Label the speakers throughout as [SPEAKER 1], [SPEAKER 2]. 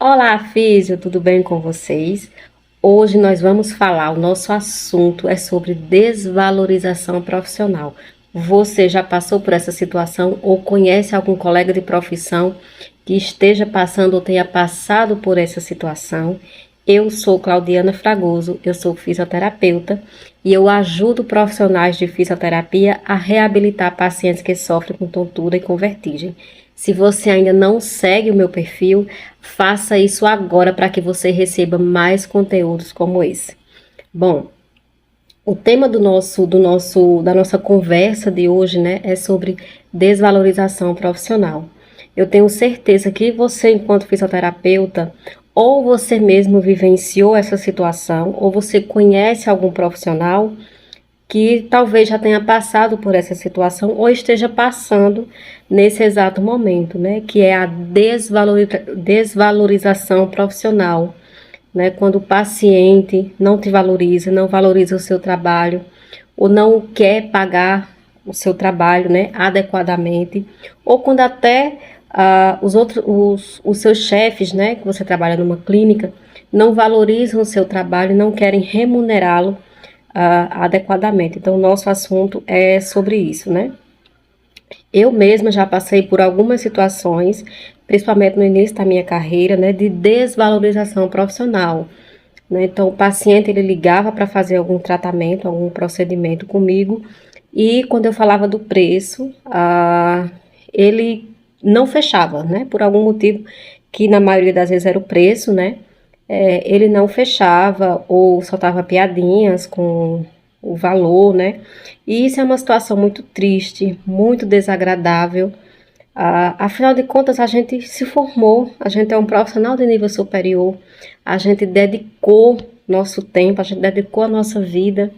[SPEAKER 1] Olá, físio, tudo bem com vocês? Hoje nós vamos falar, o nosso assunto é sobre desvalorização profissional. Você já passou por essa situação ou conhece algum colega de profissão que esteja passando ou tenha passado por essa situação? Eu sou Claudiana Fragoso, eu sou fisioterapeuta e eu ajudo profissionais de fisioterapia a reabilitar pacientes que sofrem com tontura e com vertigem. Se você ainda não segue o meu perfil, faça isso agora para que você receba mais conteúdos como esse. Bom, o tema da nossa conversa de hoje, né, é sobre desvalorização profissional. Eu tenho certeza que você, enquanto fisioterapeuta, ou você mesmo vivenciou essa situação, ou você conhece algum profissional que talvez já tenha passado por essa situação ou esteja passando nesse exato momento, né? Que é a desvalorização profissional, né? Quando o paciente não te valoriza, não valoriza o seu trabalho ou não quer pagar o seu trabalho, né? Adequadamente, ou quando até os seus chefes, né? Que você trabalha numa clínica, não valorizam o seu trabalho, não querem remunerá-lo adequadamente. Então, o nosso assunto é sobre isso, né? Eu mesma já passei por algumas situações, principalmente no início da minha carreira, né, de desvalorização profissional, né? Então, o paciente ele ligava para fazer algum tratamento, algum procedimento comigo, e quando eu falava do preço, ele não fechava, né? Por algum motivo que na maioria das vezes era o preço, né? Ele não fechava ou soltava piadinhas com o valor, né? E isso é uma situação muito triste, muito desagradável. Afinal de contas, a gente se formou, a gente é um profissional de nível superior, a gente dedicou nosso tempo, a gente dedicou a nossa vida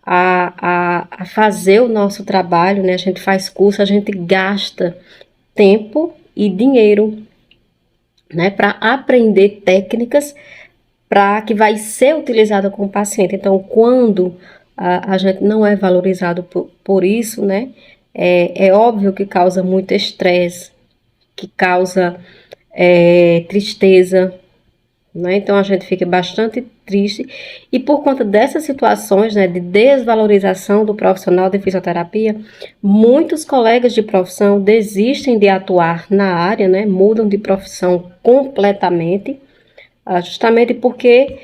[SPEAKER 1] a fazer o nosso trabalho, né? A gente faz curso, a gente gasta tempo e dinheiro, né, para aprender técnicas para que vai ser utilizada com o paciente. Então, quando a gente não é valorizado por isso, né, é óbvio que causa muito estresse, que causa tristeza, né? Então a gente fica bastante triste e por conta dessas situações, né, de desvalorização do profissional de fisioterapia, muitos colegas de profissão desistem de atuar na área, né, mudam de profissão completamente, justamente porque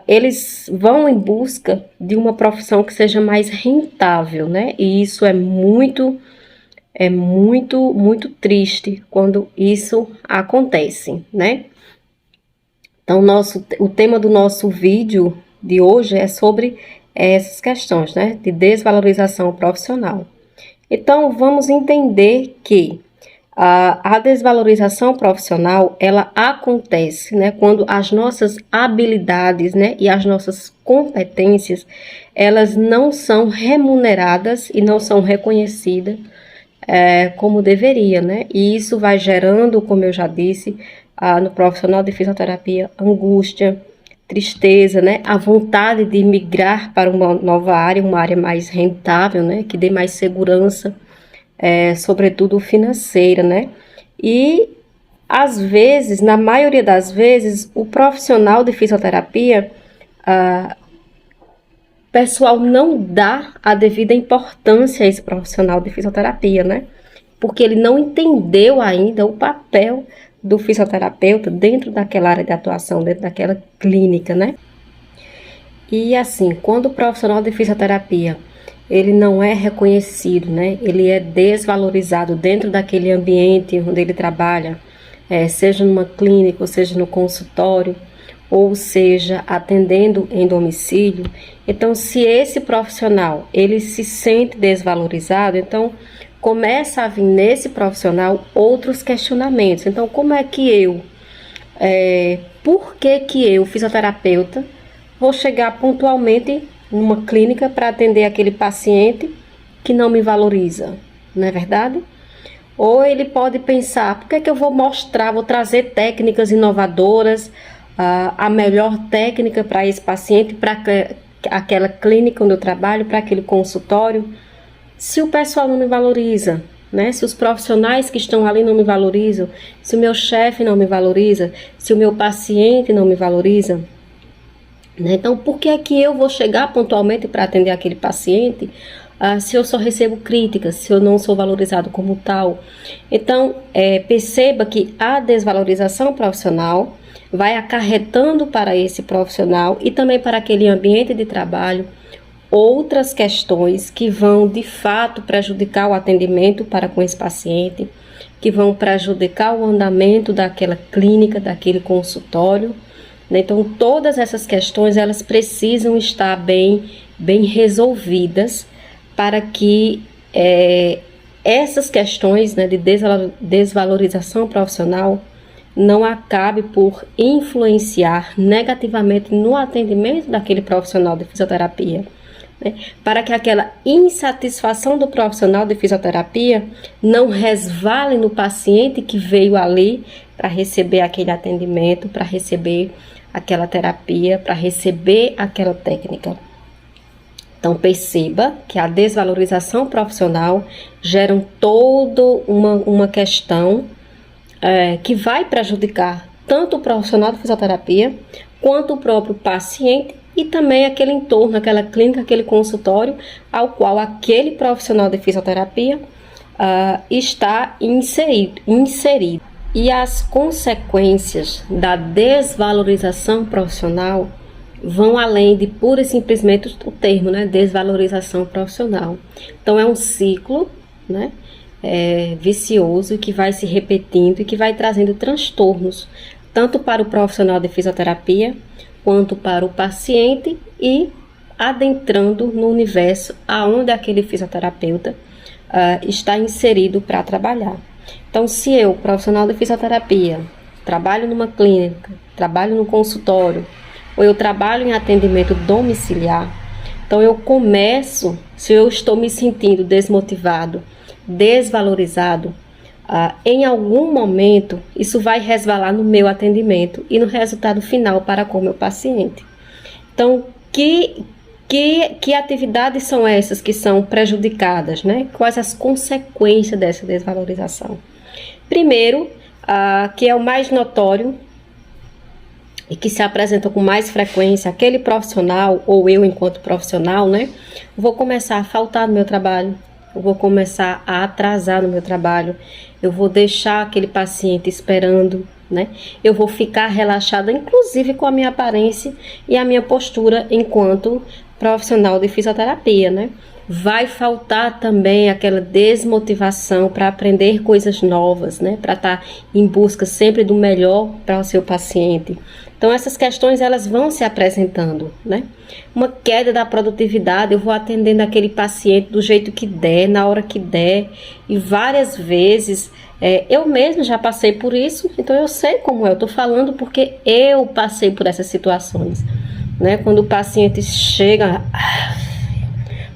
[SPEAKER 1] eles vão em busca de uma profissão que seja mais rentável, né? E isso muito triste quando isso acontece, né? Então, o tema do nosso vídeo de hoje é sobre essas questões, né, de desvalorização profissional. Então, vamos entender que a desvalorização profissional, ela acontece, né, quando as nossas habilidades, né, e as nossas competências, elas não são remuneradas e não são reconhecidas como deveria, né? E isso vai gerando, como eu já disse, no profissional de fisioterapia, angústia, tristeza, né? A vontade de migrar para uma nova área, uma área mais rentável, né? Que dê mais segurança, sobretudo financeira, né? E às vezes, na maioria das vezes, o profissional de fisioterapia, o pessoal não dá a devida importância a esse profissional de fisioterapia, né? Porque ele não entendeu ainda o papel do fisioterapeuta dentro daquela área de atuação, dentro daquela clínica, né? E assim, quando o profissional de fisioterapia, ele não é reconhecido, né? Ele é desvalorizado dentro daquele ambiente onde ele trabalha, seja numa clínica, ou seja no consultório, ou seja atendendo em domicílio. Então, se esse profissional, ele se sente desvalorizado, então começa a vir nesse profissional outros questionamentos. Então, como é que por que eu, fisioterapeuta, vou chegar pontualmente numa clínica para atender aquele paciente que não me valoriza, não é verdade? Ou ele pode pensar, por que eu vou trazer técnicas inovadoras, a melhor técnica para esse paciente, para aquela clínica onde eu trabalho, para aquele consultório, se o pessoal não me valoriza, né? Se os profissionais que estão ali não me valorizam, se o meu chefe não me valoriza, se o meu paciente não me valoriza, né? Então, por que é que eu vou chegar pontualmente para atender aquele paciente, se eu só recebo críticas, se eu não sou valorizado como tal? Então, perceba que a desvalorização profissional vai acarretando para esse profissional e também para aquele ambiente de trabalho outras questões que vão de fato prejudicar o atendimento para com esse paciente, que vão prejudicar o andamento daquela clínica, daquele consultório, né? Então, todas essas questões elas precisam estar bem resolvidas para que essas questões, né, de desvalorização profissional não acabe por influenciar negativamente no atendimento daquele profissional de fisioterapia, né? Para que aquela insatisfação do profissional de fisioterapia não resvale no paciente que veio ali para receber aquele atendimento, para receber aquela terapia, para receber aquela técnica. Então, perceba que a desvalorização profissional gera toda uma questão que vai prejudicar tanto o profissional de fisioterapia, quanto o próprio paciente e também aquele entorno, aquela clínica, aquele consultório ao qual aquele profissional de fisioterapia está inserido. E as consequências da desvalorização profissional vão além de pura e simplesmente o termo, né, desvalorização profissional. Então, é um ciclo, né, vicioso que vai se repetindo e que vai trazendo transtornos, tanto para o profissional de fisioterapia, quanto para o paciente e adentrando no universo aonde aquele fisioterapeuta está inserido para trabalhar. Então, se eu, profissional de fisioterapia, trabalho numa clínica, trabalho no consultório, ou eu trabalho em atendimento domiciliar, então eu começo, se eu estou me sentindo desmotivado, desvalorizado, em algum momento isso vai resvalar no meu atendimento e no resultado final para com o meu paciente. Então, que atividades são essas que são prejudicadas, né? Quais as consequências dessa desvalorização? Primeiro, que é o mais notório e que se apresenta com mais frequência, aquele profissional ou eu enquanto profissional, né? Vou começar a faltar no meu trabalho, eu vou começar a atrasar no meu trabalho, eu vou deixar aquele paciente esperando, né? Eu vou ficar relaxada, inclusive com a minha aparência e a minha postura enquanto profissional de fisioterapia, né? Vai faltar também aquela desmotivação para aprender coisas novas, né? Para estar em busca sempre do melhor para o seu paciente. Então, essas questões elas vão se apresentando, né? Uma queda da produtividade, eu vou atendendo aquele paciente do jeito que der, na hora que der, e várias vezes eu mesma já passei por isso, então eu sei como é, eu estou falando porque eu passei por essas situações, né? Quando o paciente chega,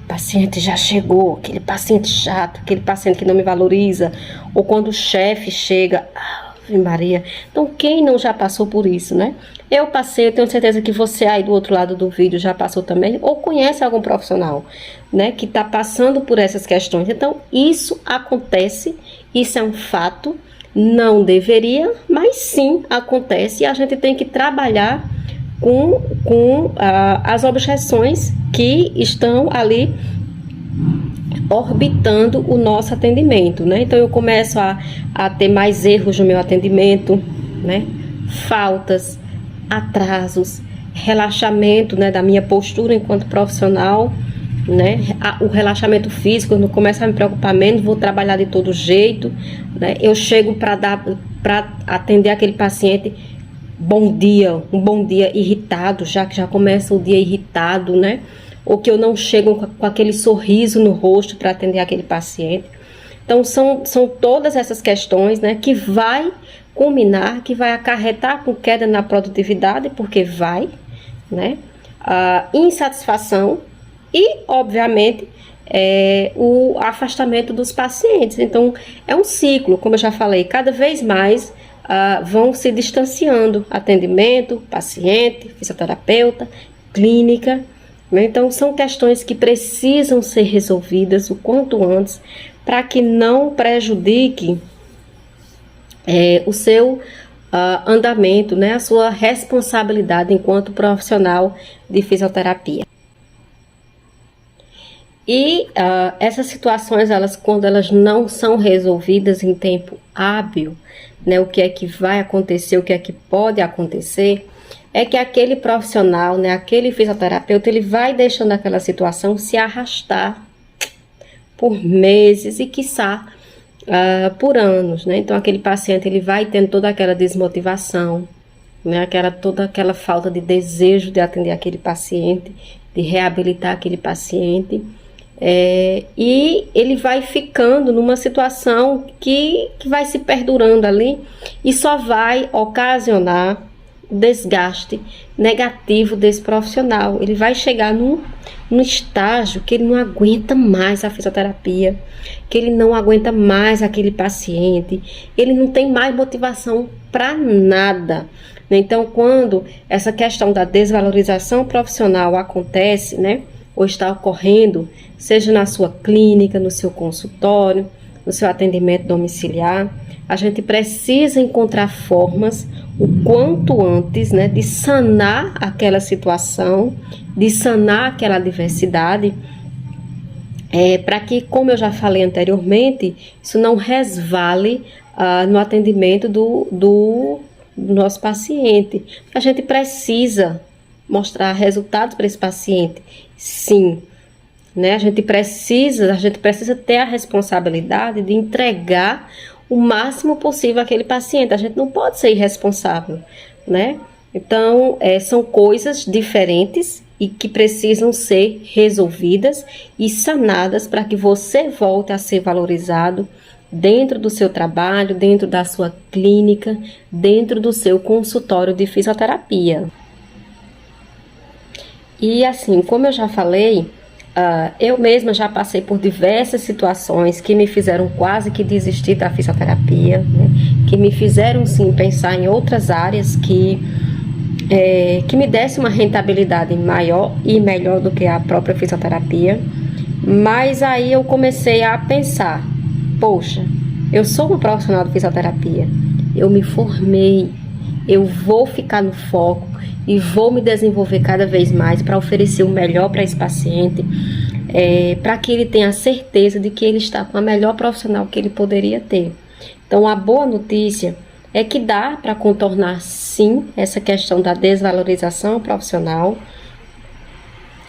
[SPEAKER 1] o paciente já chegou, aquele paciente chato, aquele paciente que não me valoriza, ou quando o chefe chega, Maria. Então, quem não já passou por isso, né? Eu passei, eu tenho certeza que você aí do outro lado do vídeo já passou também, ou conhece algum profissional, né, que está passando por essas questões. Então, isso acontece, isso é um fato, não deveria, mas sim acontece, e a gente tem que trabalhar com as objeções que estão ali orbitando o nosso atendimento, né? Então eu começo a ter mais erros no meu atendimento, né? Faltas, atrasos, relaxamento, né, da minha postura enquanto profissional, né? O relaxamento físico, eu não começo a me preocupar menos, vou trabalhar de todo jeito, né? Eu chego para atender aquele paciente, um bom dia irritado, já que já começa o dia irritado, né? Ou que eu não chego com aquele sorriso no rosto para atender aquele paciente. Então, são todas essas questões, né, que vai culminar, que vai acarretar com queda na produtividade, porque vai, né, a insatisfação e, obviamente, o afastamento dos pacientes. Então, é um ciclo, como eu já falei, cada vez mais vão se distanciando atendimento, paciente, fisioterapeuta, clínica. Então, são questões que precisam ser resolvidas o quanto antes para que não prejudique o seu andamento, né, a sua responsabilidade enquanto profissional de fisioterapia. E essas situações, quando elas não são resolvidas em tempo hábil, né, o que é que vai acontecer, o que é que pode acontecer, é que aquele profissional, né, aquele fisioterapeuta, ele vai deixando aquela situação se arrastar por meses e, quiçá, por anos, né? Então, aquele paciente, ele vai tendo toda aquela desmotivação, né, toda aquela falta de desejo de atender aquele paciente, de reabilitar aquele paciente, e ele vai ficando numa situação que vai se perdurando ali e só vai ocasionar desgaste negativo desse profissional. Ele vai chegar num estágio que ele não aguenta mais a fisioterapia, que ele não aguenta mais aquele paciente, ele não tem mais motivação para nada. Então, quando essa questão da desvalorização profissional acontece, né, ou está ocorrendo, seja na sua clínica, no seu consultório, no seu atendimento domiciliar, a gente precisa encontrar formas o quanto antes, né, de sanar aquela situação, de sanar aquela adversidade, para que, como eu já falei anteriormente, isso não resvale no atendimento do nosso paciente. A gente precisa mostrar resultados para esse paciente, sim, né? A gente precisa ter a responsabilidade de entregar o máximo possível àquele paciente. A gente não pode ser irresponsável, né? Então, são coisas diferentes e que precisam ser resolvidas e sanadas para que você volte a ser valorizado dentro do seu trabalho, dentro da sua clínica, dentro do seu consultório de fisioterapia. E assim, como eu já falei, eu mesma já passei por diversas situações que me fizeram quase que desistir da fisioterapia, né? Que me fizeram sim pensar em outras áreas que me desse uma rentabilidade maior e melhor do que a própria fisioterapia. Mas aí eu comecei a pensar, poxa, eu sou uma profissional de fisioterapia, eu me formei, eu vou ficar no foco e vou me desenvolver cada vez mais para oferecer o melhor para esse paciente, para que ele tenha certeza de que ele está com a melhor profissional que ele poderia ter. Então, a boa notícia é que dá para contornar sim essa questão da desvalorização profissional.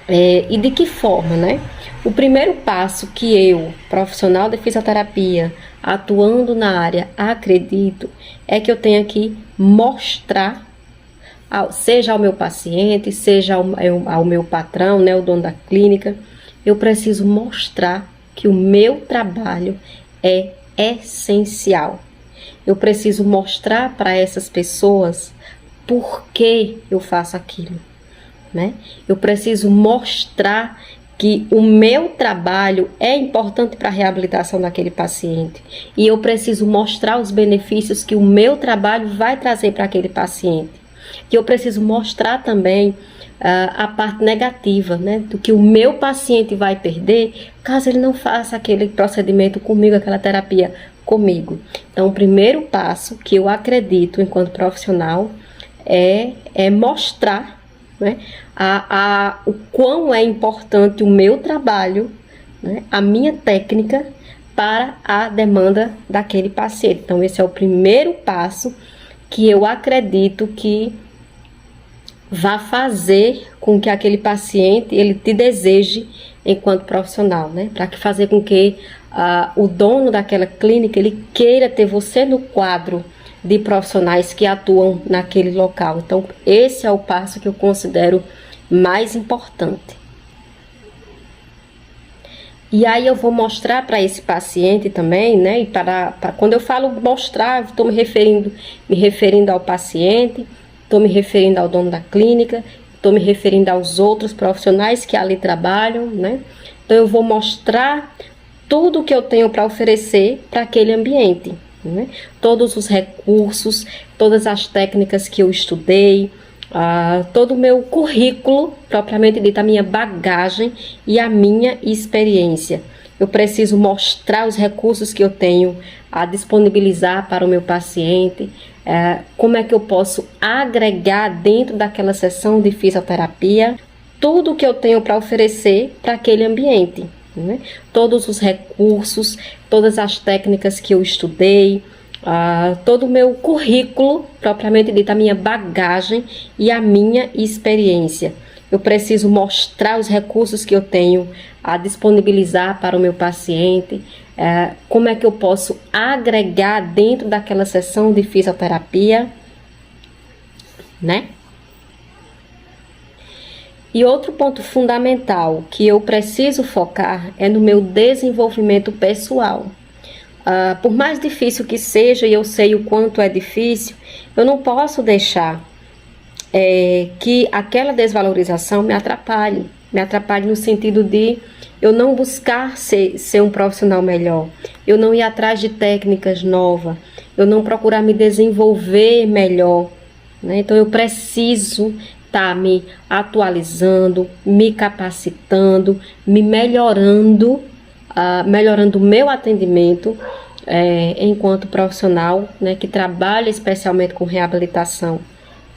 [SPEAKER 1] E de que forma, né? O primeiro passo que eu, profissional de fisioterapia, atuando na área, acredito, é que eu tenha que mostrar, seja ao meu paciente, seja ao meu patrão, né, o dono da clínica, eu preciso mostrar que o meu trabalho é essencial. Eu preciso mostrar para essas pessoas por que eu faço aquilo, né? Eu preciso mostrar que o meu trabalho é importante para a reabilitação daquele paciente. E eu preciso mostrar os benefícios que o meu trabalho vai trazer para aquele paciente. E eu preciso mostrar também a parte negativa, né, do que o meu paciente vai perder caso ele não faça aquele procedimento comigo, aquela terapia comigo. Então, o primeiro passo que eu acredito enquanto profissional é mostrar, né, o quão é importante o meu trabalho, né, a minha técnica para a demanda daquele paciente. Então, esse é o primeiro passo que eu acredito que vai fazer com que aquele paciente ele te deseje enquanto profissional, né? Para fazer com que o dono daquela clínica ele queira ter você no quadro de profissionais que atuam naquele local. Então, esse é o passo que eu considero mais importante. E aí eu vou mostrar para esse paciente também, né? E quando eu falo mostrar, estou me referindo ao paciente, estou me referindo ao dono da clínica, estou me referindo aos outros profissionais que ali trabalham, né? Então eu vou mostrar tudo o que eu tenho para oferecer para aquele ambiente, né? Todos os recursos, todas as técnicas que eu estudei, todo o meu currículo, propriamente dito, a minha bagagem e a minha experiência. eu preciso mostrar os recursos que eu tenho a disponibilizar para o meu paciente, como é que eu posso agregar dentro daquela sessão de fisioterapia tudo que eu tenho para oferecer para aquele ambiente, né? Todos os recursos, todas as técnicas que eu estudei, todo o meu currículo, propriamente dito, a minha bagagem e a minha experiência. Eu preciso mostrar os recursos que eu tenho a disponibilizar para o meu paciente, como é que eu posso agregar dentro daquela sessão de fisioterapia, né? E outro ponto fundamental que eu preciso focar é no meu desenvolvimento pessoal. Por mais difícil que seja, e eu sei o quanto é difícil, eu não posso deixar que aquela desvalorização me atrapalhe no sentido de eu não buscar ser um profissional melhor, eu não ir atrás de técnicas novas, eu não procurar me desenvolver melhor, né? Então eu preciso estar me atualizando, me capacitando, me melhorando, melhorando o meu atendimento enquanto profissional, né, que trabalha especialmente com reabilitação.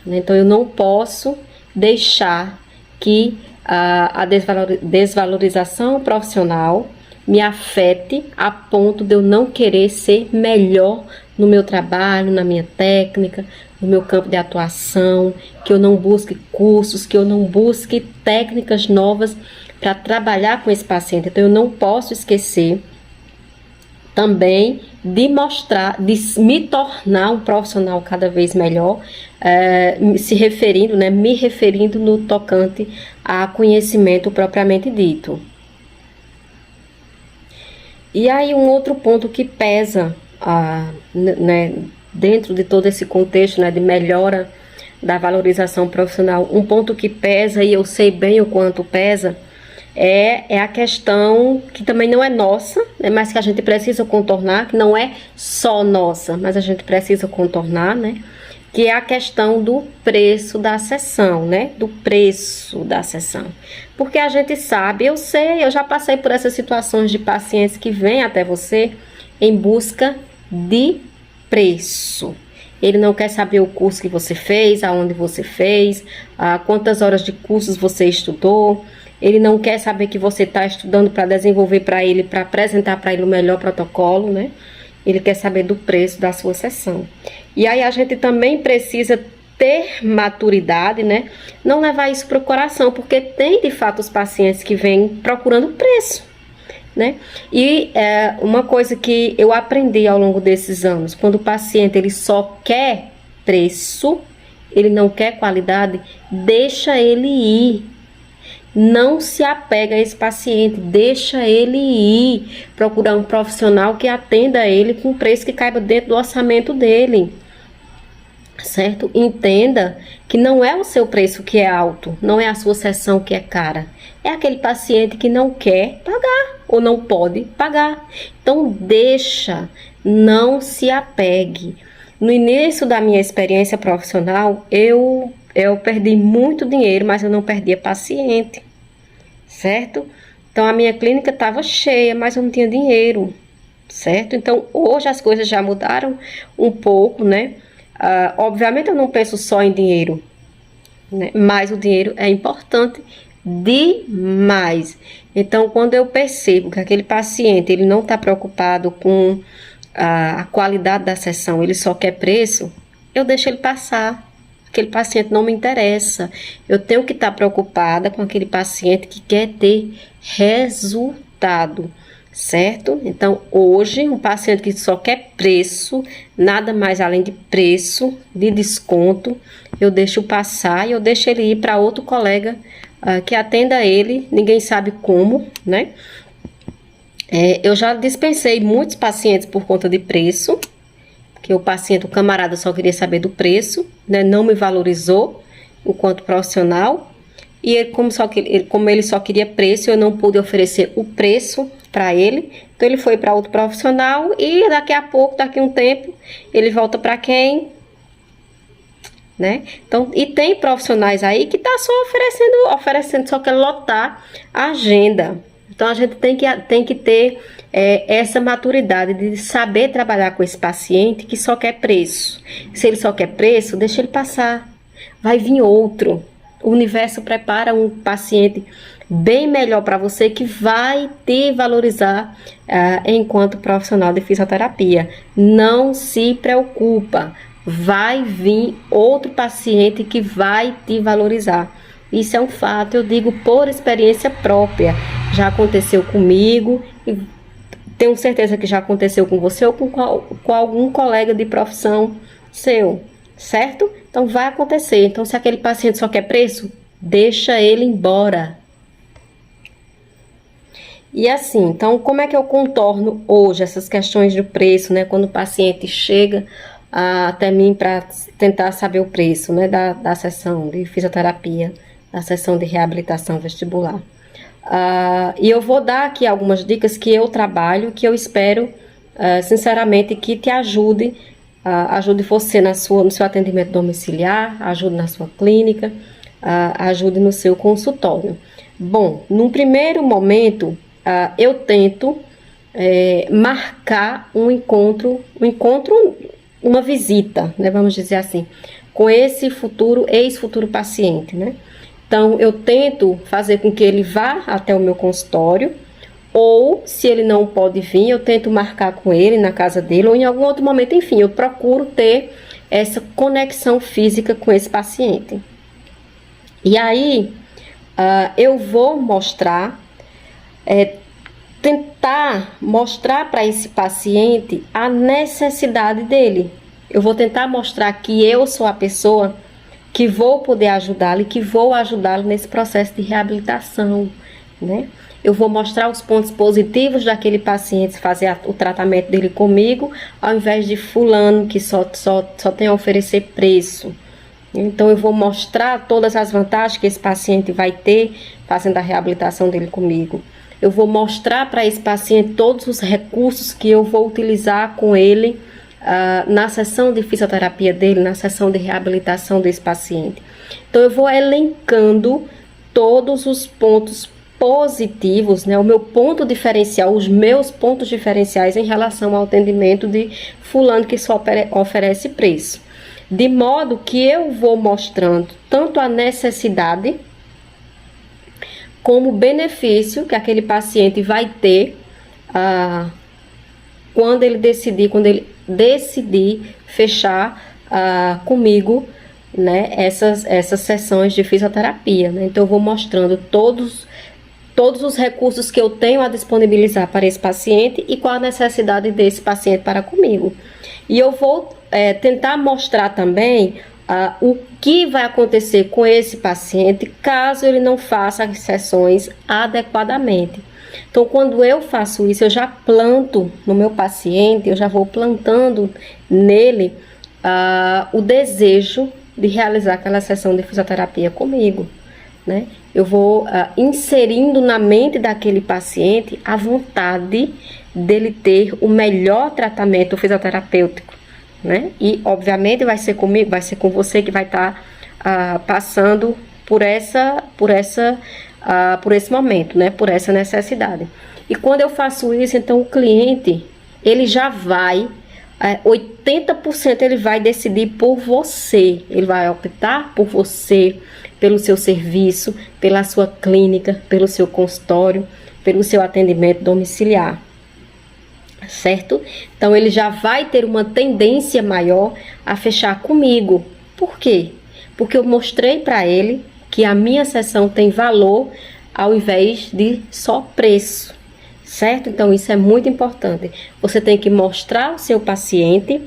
[SPEAKER 1] Então eu não posso deixar que a desvalorização profissional me afete a ponto de eu não querer ser melhor no meu trabalho, na minha técnica, no meu campo de atuação, que eu não busque cursos, que eu não busque técnicas novas para trabalhar com esse paciente. Então eu não posso esquecer também de mostrar, de me tornar um profissional cada vez melhor, me referindo no tocante a conhecimento propriamente dito. E aí um outro ponto que pesa, né, dentro de todo esse contexto, né, de melhora da valorização profissional, um ponto que pesa, e eu sei bem o quanto pesa, é a questão que também não é nossa, né, mas que a gente precisa contornar, que não é só nossa, mas a gente precisa contornar, né, que é a questão do preço da sessão, né, do preço da sessão. Porque a gente sabe, eu sei, eu já passei por essas situações de pacientes que vêm até você em busca de preço. Ele não quer saber o curso que você fez, aonde você fez, quantas horas de cursos você estudou. Ele não quer saber que você está estudando para desenvolver para ele, para apresentar para ele o melhor protocolo, né? Ele quer saber do preço da sua sessão. E aí a gente também precisa ter maturidade, né? Não levar isso para o coração, porque tem de fato os pacientes que vêm procurando preço, né? E uma coisa que eu aprendi ao longo desses anos, quando o paciente ele só quer preço, ele não quer qualidade, deixa ele ir. Não se apega a esse paciente, deixa ele ir procurar um profissional que atenda ele com um preço que caiba dentro do orçamento dele, certo? Entenda que não é o seu preço que é alto, não é a sua sessão que é cara, é aquele paciente que não quer pagar ou não pode pagar. Então deixa, não se apegue. No início da minha experiência profissional, eu perdi muito dinheiro, mas eu não perdia paciente, certo? Então a minha clínica estava cheia, mas eu não tinha dinheiro, certo? Então hoje as coisas já mudaram um pouco, né? Obviamente eu não penso só em dinheiro, né? Mas o dinheiro é importante demais. Então quando eu percebo que aquele paciente ele não está preocupado com a qualidade da sessão, ele só quer preço, eu deixo ele passar. Aquele paciente não me interessa. Eu tenho que estar preocupada com aquele paciente que quer ter resultado, certo? Então, hoje, um paciente que só quer preço, nada mais além de preço, de desconto, eu deixo passar e eu deixo ele ir para outro colega que atenda ele, ninguém sabe como, né? Eu já dispensei muitos pacientes por conta de preço, que o paciente, o camarada só queria saber do preço, né? Não me valorizou enquanto profissional, e ele, como ele só queria preço, eu não pude oferecer o preço para ele, então ele foi para outro profissional e daqui a pouco, daqui a um tempo, ele volta para quem? Né? Então, e tem profissionais aí que tá só oferecendo, só quer lotar a agenda. Então a gente tem que ter essa maturidade de saber trabalhar com esse paciente que só quer preço. Se ele só quer preço, deixa ele passar. Vai vir outro. O universo prepara um paciente bem melhor para você, que vai te valorizar enquanto profissional de fisioterapia. Não se preocupa, vai vir outro paciente que vai te valorizar. Isso é um fato, eu digo por experiência própria. Já aconteceu comigo e tenho certeza que já aconteceu com você ou com algum colega de profissão seu, certo? Então vai acontecer. Então, se aquele paciente só quer preço, deixa ele embora. E assim, então como é que eu contorno hoje essas questões de preço, né? Quando o paciente chega até mim para tentar saber o preço, né? Da sessão de fisioterapia, da sessão de reabilitação vestibular. E eu vou dar aqui algumas dicas que eu trabalho, que eu espero, sinceramente, que te ajude. Ajude você no seu atendimento domiciliar, ajude na sua clínica, ajude no seu consultório. Bom, num primeiro momento, eu tento marcar um encontro, uma visita, né, vamos dizer assim, com esse ex-futuro paciente, né? Então, eu tento fazer com que ele vá até o meu consultório, ou, se ele não pode vir, eu tento marcar com ele na casa dele, ou em algum outro momento, enfim, eu procuro ter essa conexão física com esse paciente. E aí, eu vou tentar mostrar para esse paciente a necessidade dele. Eu vou tentar mostrar que eu sou a pessoa que vou poder ajudá-lo e que vou ajudá-lo nesse processo de reabilitação, né? Eu vou mostrar os pontos positivos daquele paciente fazer o tratamento dele comigo, ao invés de fulano que só tem a oferecer preço. Então eu vou mostrar todas as vantagens que esse paciente vai ter fazendo a reabilitação dele comigo. Eu vou mostrar para esse paciente todos os recursos que eu vou utilizar com ele na sessão de fisioterapia dele, na sessão de reabilitação desse paciente. Então eu vou elencando todos os pontos positivos, né, o meu ponto diferencial, os meus pontos diferenciais em relação ao atendimento de fulano que só oferece preço. De modo que eu vou mostrando tanto a necessidade como o benefício que aquele paciente vai ter quando ele decidir fechar comigo, né, essas sessões de fisioterapia, né? Então eu vou mostrando todos os recursos que eu tenho a disponibilizar para esse paciente e qual a necessidade desse paciente para comigo. E eu vou tentar mostrar também o que vai acontecer com esse paciente caso ele não faça as sessões adequadamente. Então, quando eu faço isso, eu já planto no meu paciente, eu já vou plantando nele o desejo de realizar aquela sessão de fisioterapia comigo, né? Eu vou inserindo na mente daquele paciente a vontade dele ter o melhor tratamento fisioterapêutico, né? E, obviamente, vai ser comigo, vai ser com você que vai estar passando por esse momento, né? Por essa necessidade. E quando eu faço isso, então o cliente, ele já vai, 80% ele vai decidir por você, ele vai optar por você, pelo seu serviço, pela sua clínica, pelo seu consultório, pelo seu atendimento domiciliar, certo? Então ele já vai ter uma tendência maior a fechar comigo. Por quê? Porque eu mostrei para ele que a minha sessão tem valor ao invés de só preço, certo? Então isso é muito importante. Você tem que mostrar ao seu paciente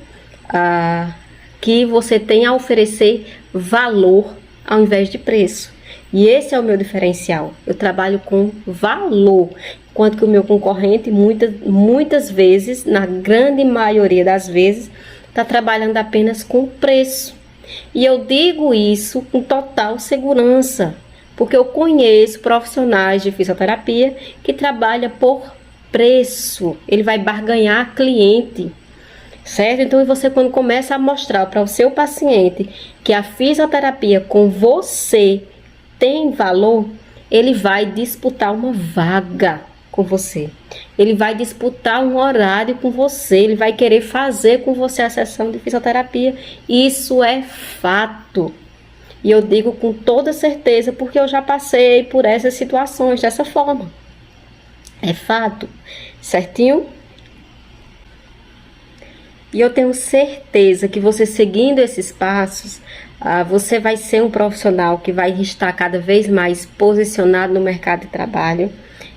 [SPEAKER 1] que você tem a oferecer valor ao invés de preço. E esse é o meu diferencial. Eu trabalho com valor, enquanto que o meu concorrente muitas vezes, na grande maioria das vezes, está trabalhando apenas com preço. E eu digo isso com total segurança, porque eu conheço profissionais de fisioterapia que trabalham por preço. Ele vai barganhar cliente, certo? Então você, quando começa a mostrar para o seu paciente que a fisioterapia com você tem valor, ele vai disputar uma vaga com você. Ele vai disputar um horário com você, ele vai querer fazer com você a sessão de fisioterapia. Isso é fato. E eu digo com toda certeza porque eu já passei por essas situações dessa forma. É fato, certinho? E eu tenho certeza que você seguindo esses passos, você vai ser um profissional que vai estar cada vez mais posicionado no mercado de trabalho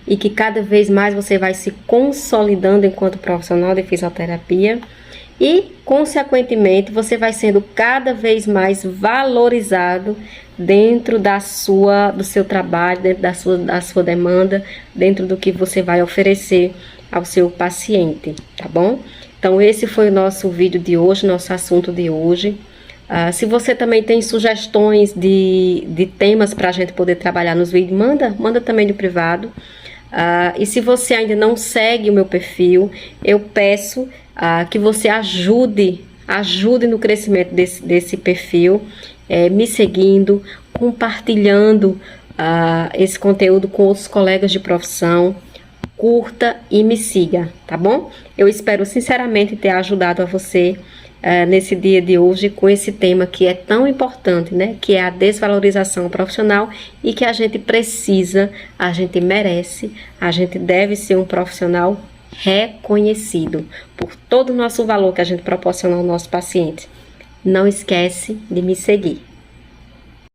[SPEAKER 1] e que cada vez mais você vai se consolidando enquanto profissional de fisioterapia e, consequentemente, você vai sendo cada vez mais valorizado dentro do seu trabalho, dentro da sua demanda, dentro do que você vai oferecer ao seu paciente, tá bom? Então, esse foi o nosso vídeo de hoje, nosso assunto de hoje. Se você também tem sugestões de temas para a gente poder trabalhar nos vídeos, manda também no privado. E se você ainda não segue o meu perfil, eu peço que você ajude no crescimento desse perfil, me seguindo, compartilhando esse conteúdo com outros colegas de profissão. Curta e me siga, tá bom? Eu espero sinceramente ter ajudado a você nesse dia de hoje com esse tema que é tão importante, né? Que é a desvalorização profissional e que a gente precisa, a gente merece, a gente deve ser um profissional reconhecido por todo o nosso valor que a gente proporciona ao nosso paciente. Não esquece de me seguir.